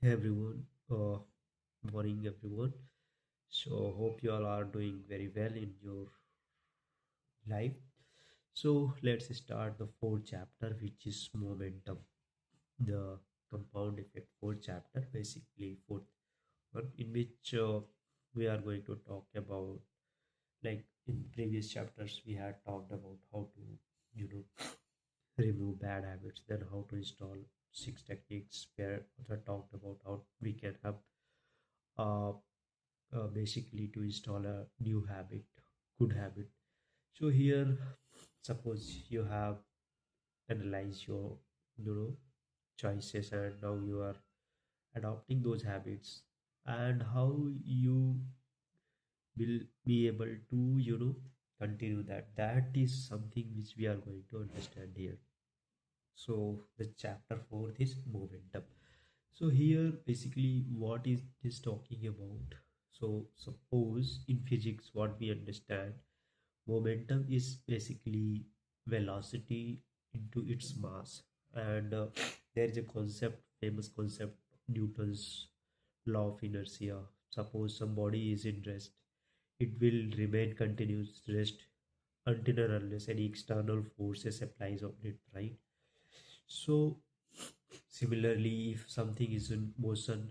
Everyone, morning everyone. So hope you all are doing very well in your life. So let's start the fourth chapter, which is momentum, the compound effect fourth chapter, basically fourth one, in which we are going to talk about, like in previous chapters we had talked about how to you know remove bad habits, then how to install six techniques, where I talked about how we can have uh, basically to install a new habit, good habit. So here, suppose you have analyzed your you know choices, and now you are adopting those habits, and how you will be able to continue that. That is something which we are going to understand here. So the chapter fourth is momentum. So here basically what is this talking about? So suppose in physics what we understand, momentum is basically velocity into its mass, and there is a concept, famous concept, Newton's law of inertia. Suppose some body is in rest, it will remain continuous rest until or unless any external forces applies on it, right? So similarly, if something is in motion,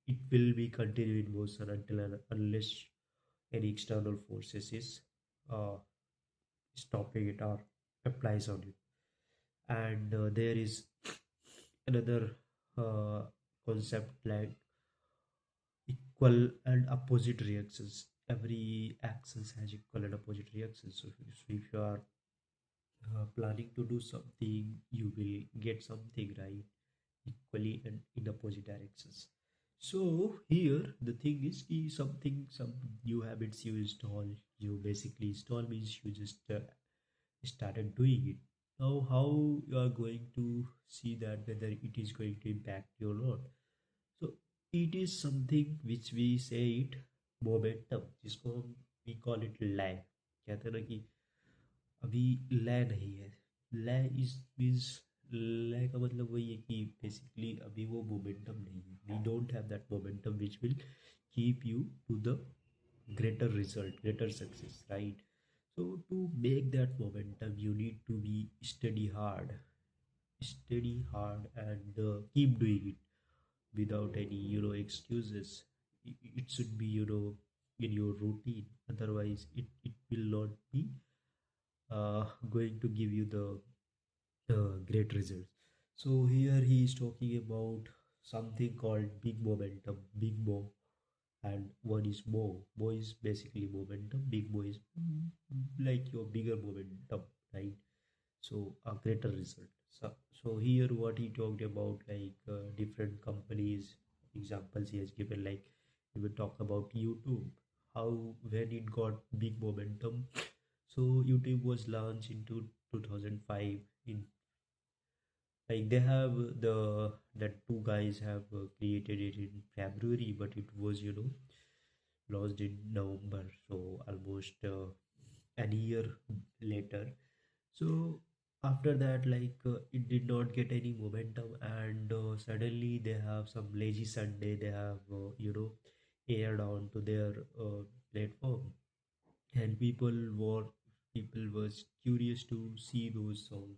it will be continue in motion until and unless any external forces is uh, stopping it or applies on it. And there is another uh, concept like equal and opposite reactions. Every actions has equal and opposite reactions. So if you are planning to do something, you will get something right equally and in opposite directions. So here the thing is something, some new habits you install, you basically install means you just started doing it. Now how you are going to see that whether it is going to impact you or not? So it is something which we say it momentum, जिसको हम we call it lag. कहते हैं ना कि अभी लय नहीं है. लय इज मीन्स, लय का मतलब वही है कि बेसिकली अभी वो मोमेंटम नहीं है. We don't have that momentum which will keep you to the greater result, greater success, right? So to make that momentum, you need to be steady hard, and keep doing it without any excuses. It should be in your routine, otherwise it will not be going to give you the great results. So here he is talking about something called big momentum, big mo, and one is mo. Mo is basically momentum. Big mo is like your bigger momentum, right? So a greater result. So here what he talked about, like different companies examples he has given, like we will talk about YouTube, how when it got big momentum. So YouTube was launched into 2005 in, like they have that two guys have created it in February, but it was launched in November, so almost an year later. So after that, like it did not get any momentum, and suddenly they have some lazy Sunday, they have aired on to their platform, and people was curious to see those songs,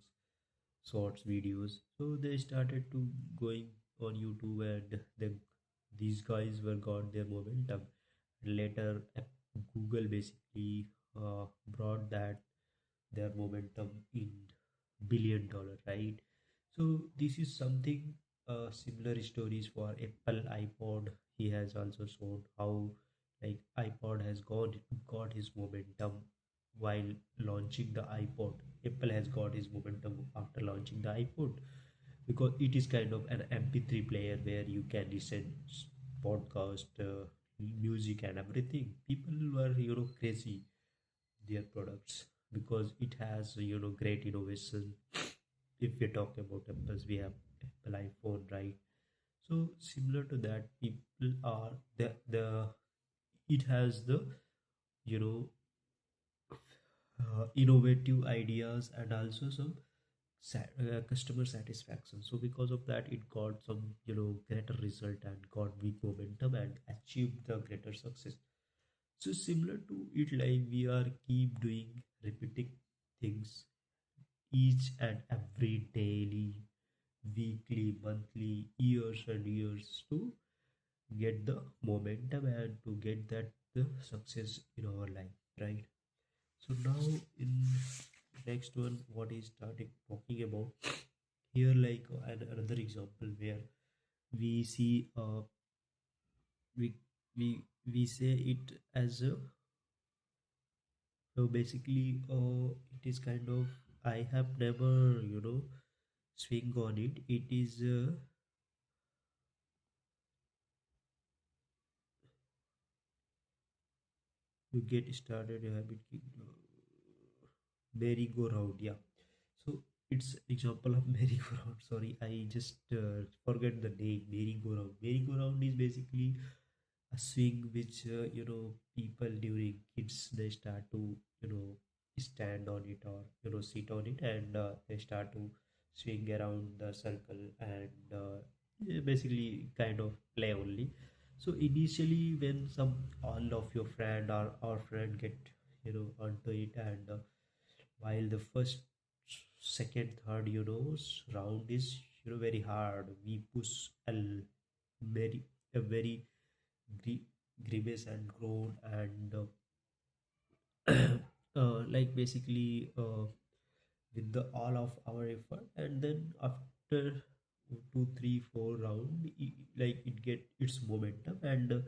shorts videos. So they started to going on YouTube, and then these guys were got their momentum. Later Google basically brought that their momentum in $1 billion, right? So this is something, similar stories for Apple iPod. He has also shown how, like, iPod has got his momentum while launching the iPod. Apple has got his momentum after launching the iPod, because it is kind of an MP3 player where you can listen podcast, music and everything. People were crazy their products because it has great innovation. If we talk about Apple's, we have Apple iPhone, right? So similar to that, people are the it has the you know innovative ideas, and also some customer satisfaction. So because of that, it got some greater result and got big momentum and achieved the greater success. So similar to it, like we are keep doing repeating things each and every daily, weekly, monthly, years and years to get the momentum and to get that the success in our life, right? So now in next one, what is starting talking about here, like another example where we see we we say it as a so basically it is kind of I have never swing on it. It is you get started a habit merry-go-round, yeah. So it's example of merry-go-round. Sorry, I just forget the name. Merry-go-round. Merry-go-round is basically a swing which people during kids they start to stand on it or sit on it, and they start to swing around the circle and yeah, basically kind of play only. So initially when some all of your friend or our friend get onto it, and while the first, second, third round is very hard, we push a very a very gri- grimace and groan and like basically with the all of our effort, and then after two three four round like it get its momentum, and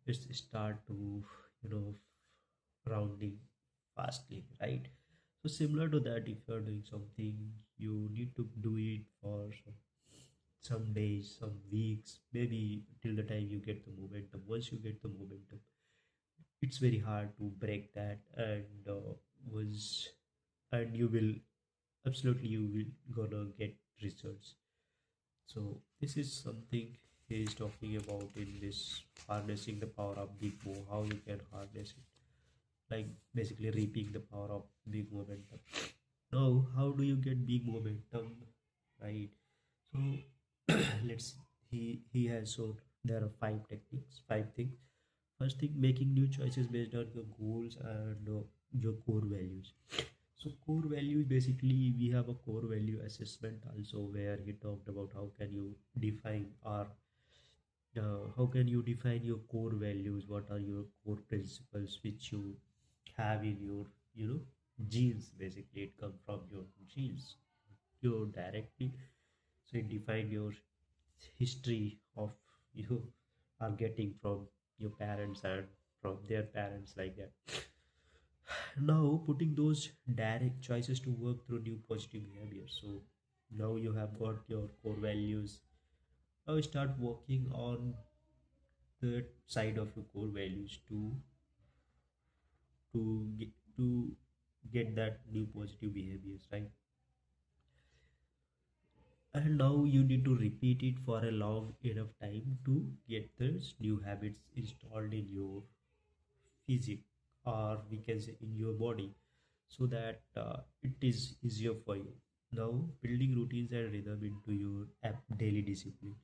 it's start to rounding fastly, right? So similar to that, if you are doing something, you need to do it for some days, some weeks, maybe till the time you get the momentum. Once you get the momentum, it's very hard to break that, and was and you will absolutely you will gonna get results. So this is something he is talking about in this harnessing the power of big move, how you can harness it, like basically reaping the power of big momentum. Now how do you get big momentum, right? So let's he has shown there are five techniques, five things. First thing, making new choices based on your goals and your core values. So core values, basically we have a core value assessment also, where he talked about how can you define or how can you define your core values, what are your core principles which you have in your genes. Basically it comes from your genes, you directly. So it define your history of you are getting from your parents and from their parents, like that. Now putting those direct choices to work through new positive behaviors. So now you have got your core values. Now start working on the side of your core values to get that new positive behaviors, right? And now you need to repeat it for a long enough time to get those new habits installed in your physique, or we can say in your body, so that it is easier for you. Now building routines and rhythm into your daily discipline.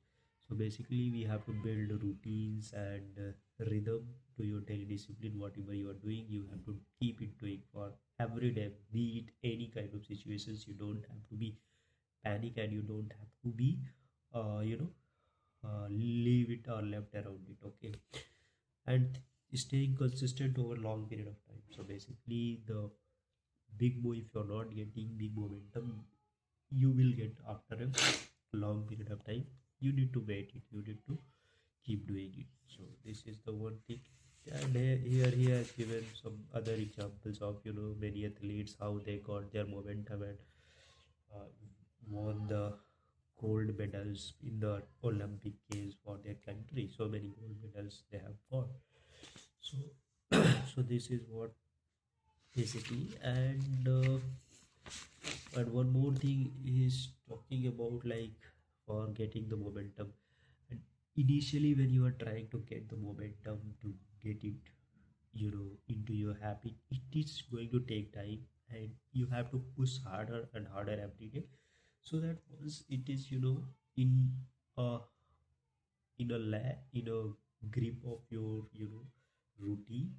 So basically we have to build routines and rhythm to your daily discipline. Whatever you are doing, you have to keep it doing for every day, be it any kind of situations. You don't have to be panic, and you don't have to be leave it or left around it, okay? And staying consistent over long period of time. So basically the big move, if you're not getting big momentum, you will get after a long period of time. You need to wait it, you need to keep doing it. So this is the one thing. And here he has given some other examples of many athletes, how they got their momentum and uh, won the gold medals in the Olympic Games for their country. So many gold medals they have got. So so this is what basically. And one more thing is talking about, like, for getting the momentum. And initially when you are trying to get the momentum to get it into your habit, it is going to take time. and you have to push harder and harder every day, so that once it is in a in a grip of your routine,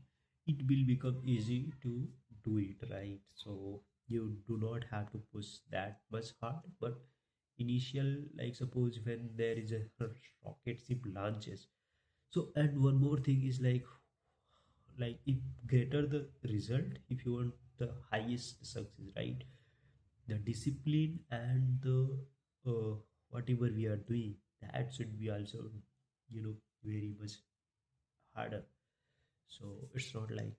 it will become easy to do it, right? So you do not have to push that much hard. But initial, like suppose when there is a rocket ship launches. So and one more thing is like if greater the result, if you want the highest success, right, the discipline and the whatever we are doing, that should be also very much harder. So it's not like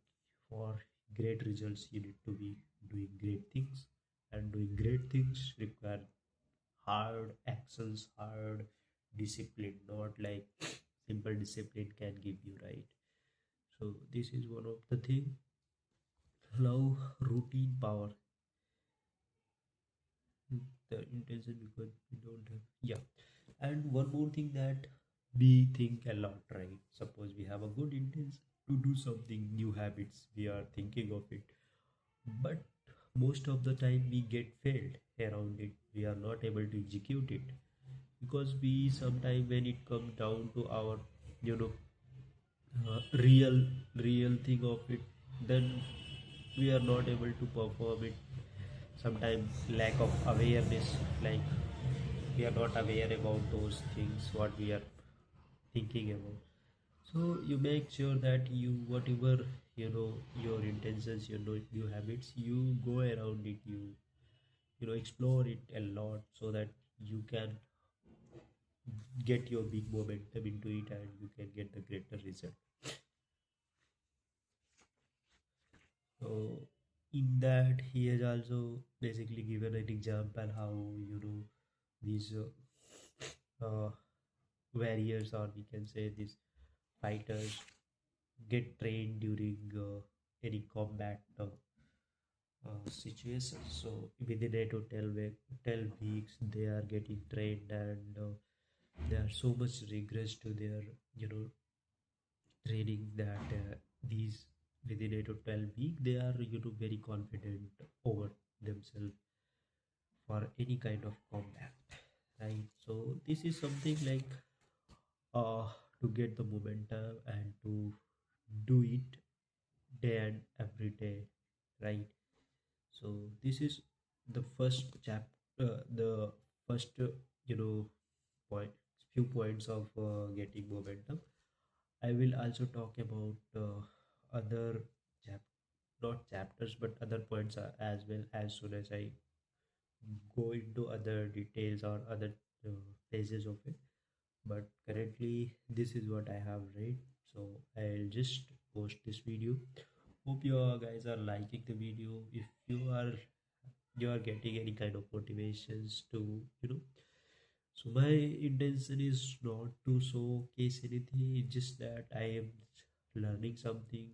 for great results you need to be doing great things, and doing great things require hard actions, hard discipline, not like simple discipline can give you, right? So this is one of the thing. Allow routine power the intention, because we don't have, yeah. And one more thing, that we think a lot, right? Suppose we have a good intention to do something, new habits, we are thinking of it, but most of the time we get failed around it, we are not able to execute it, because we sometime when it comes down to our you know real thing of it, then we are not able to perform it. Sometimes lack of awareness, like we are not aware about those things what we are thinking about. So you make sure that you whatever your intentions, new habits, you go around it, you explore it a lot, so that you can get your big momentum into it, and you can get the greater result. So in that, he has also basically given an example how these uh, warriors, or we can say these fighters, get trained during any combat situation. So within 12 weeks they are getting trained, and they are so much rigorous to their training, that these within 8 to 12 week they are very confident over themselves for any kind of combat, right? So this is something like uh to get the momentum and to do it day and every day, right? So this is the first the first point few points of getting momentum. I will also talk about other chap not chapters, but other points as well, as soon as I go into other details or other uh, phases of it. But currently this is what I have read, so I'll just post this video. Hope you guys are liking the video. If you are getting any kind of motivations to so my intention is not to showcase anything, it's just that I am learning something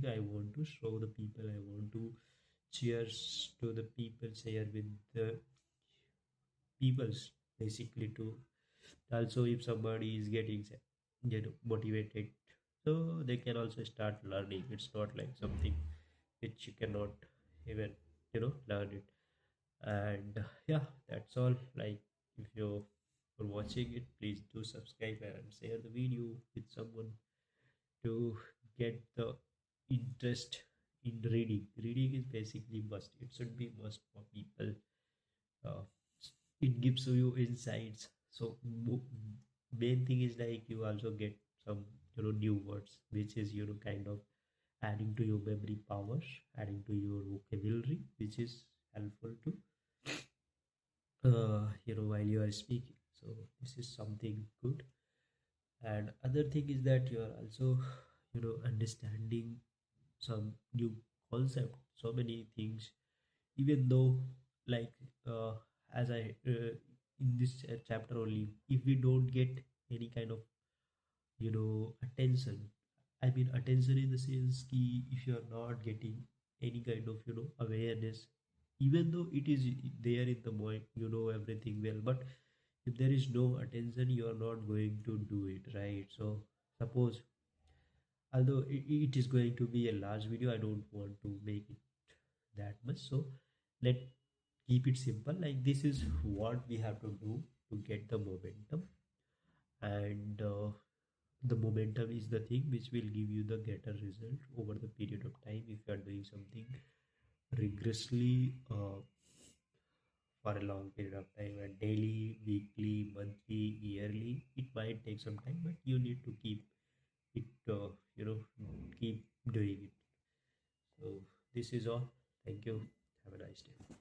I want to show the people, I want to cheers to the people, share with the peoples, basically, to also if somebody is getting motivated, so they can also start learning. It's not like something which you cannot even learn it. And yeah, that's all. Like, if you're watching it, please do subscribe and share the video with someone to get the interest in reading. Reading is basically must, it should be must for people. uh, it gives you insights. So main thing is like you also get some new words, which is kind of adding to your memory powers, adding to your vocabulary, which is helpful to while you are speaking. So this is something good. And other thing is that you are also understanding some new concept, so many things, even though, like, as I in this chapter only, if we don't get any kind of attention, I mean attention in the sense key, if you are not getting any kind of awareness, even though it is there in the mind, everything well, but if there is no attention, you are not going to do it, right? So suppose, although it is going to be a large video, I don't want to make it that much. So let keep it simple, like this is what we have to do to get the momentum. And the momentum is the thing which will give you the better result over the period of time. If you are doing something rigorously for a long period of time, and daily, weekly, monthly, yearly, it might take some time, but you need to keep it, keep doing it. So this is all. Thank you. Have a nice day.